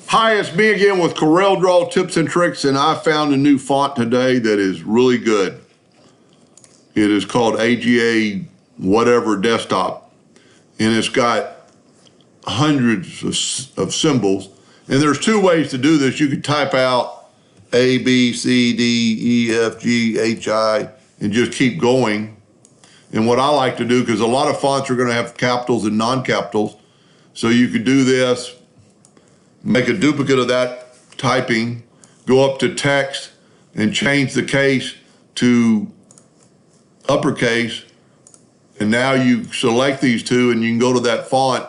Hi, it's me again with Corel Draw Tips and Tricks, and I found a new font today that is really good. It is called AGA whatever desktop, and it's got hundreds of symbols. And there's two ways to do this. You could type out A, B, C, D, E, F, G, H, I, and just keep going. And what I like to do, because a lot of fonts are going to have capitals and non-capitals, so you could do this, make a duplicate of that typing, go up to text and change the case to uppercase, and now you select these two and you can go to that font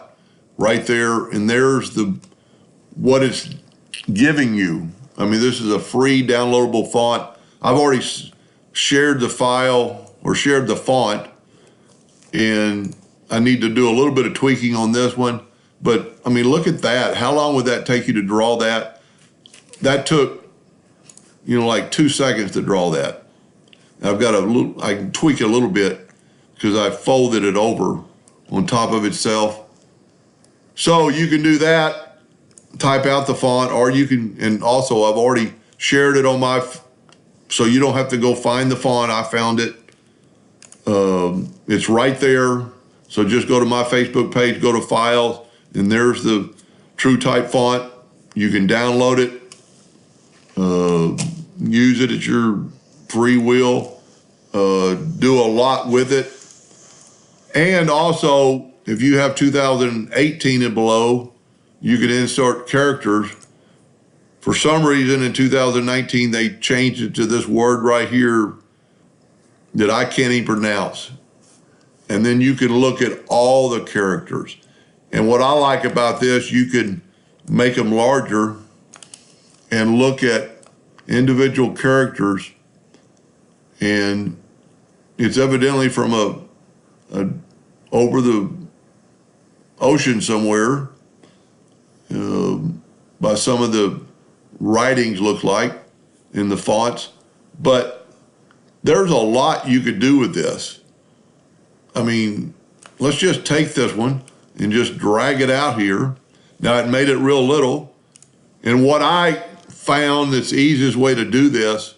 right there, and there's what it's giving you. I mean, this is a free downloadable font. I've already shared the file or shared the font, and I need to do a little bit of tweaking on this one. But I mean, look at that. How long would that take you to draw that? That took, like 2 seconds to draw that. I've got I can tweak it a little bit because I folded it over on top of itself. So you can do that, type out the font, or you can, and also I've already shared it on so you don't have to go find the font. I found it. It's right there. So just go to my Facebook page, go to Files, and there's the TrueType font. You can download it, use it at your free will, do a lot with it. And also, if you have 2018 and below, you can insert characters. For some reason in 2019, they changed it to this word right here that I can't even pronounce. And then you can look at all the characters. And what I like about this, you can make them larger and look at individual characters. And it's evidently from over the ocean somewhere, by some of the writings look like in the fonts. But there's a lot you could do with this. I mean, let's just take this one and just drag it out here. Now it made it real little. And what I found that's the easiest way to do this,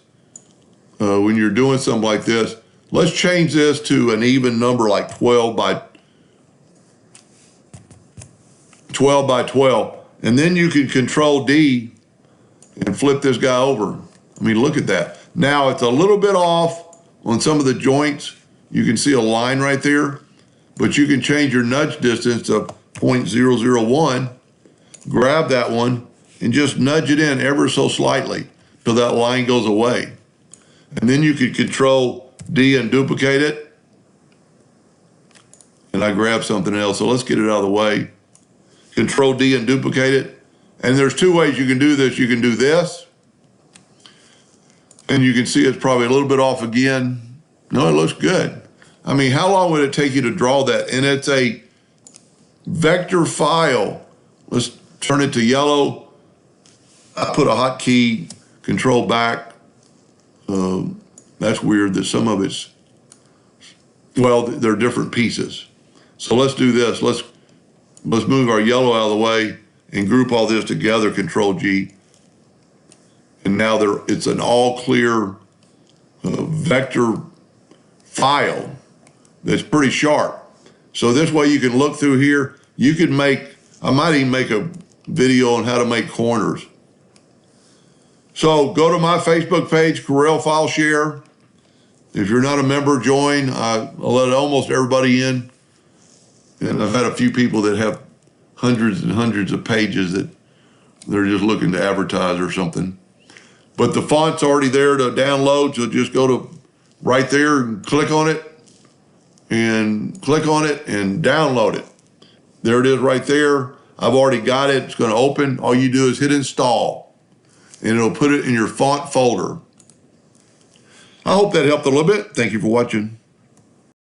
when you're doing something like this, let's change this to an even number like 12 by 12. And then you can Control D and flip this guy over. I mean, look at that. Now it's a little bit off on some of the joints. You can see a line right there. But you can change your nudge distance to 0.001, grab that one, and just nudge it in ever so slightly till that line goes away. And then you could Control D and duplicate it. And I grabbed something else, so let's get it out of the way. Control D and duplicate it. And there's two ways you can do this. You can do this, and you can see it's probably a little bit off again. No, it looks good. I mean, how long would it take you to draw that? And it's a vector file. Let's turn it to yellow. I put a hotkey, Control back. That's weird that some of it's, well, they're different pieces. So let's do this. Let's move our yellow out of the way and group all this together, Control G. And now it's an all clear vector file that's pretty sharp. So this way you can look through here. You can I might even make a video on how to make corners. So go to my Facebook page, Corel File Share. If you're not a member, join. I'll let almost everybody in. And I've had a few people that have hundreds and hundreds of pages that they're just looking to advertise or something. But the font's already there to download, so just go to right there and click on it and download it. There it is right there. I've already got it. It's going to open. All you do is hit install, and it'll put it in your font folder. I hope that helped a little bit. Thank you for watching.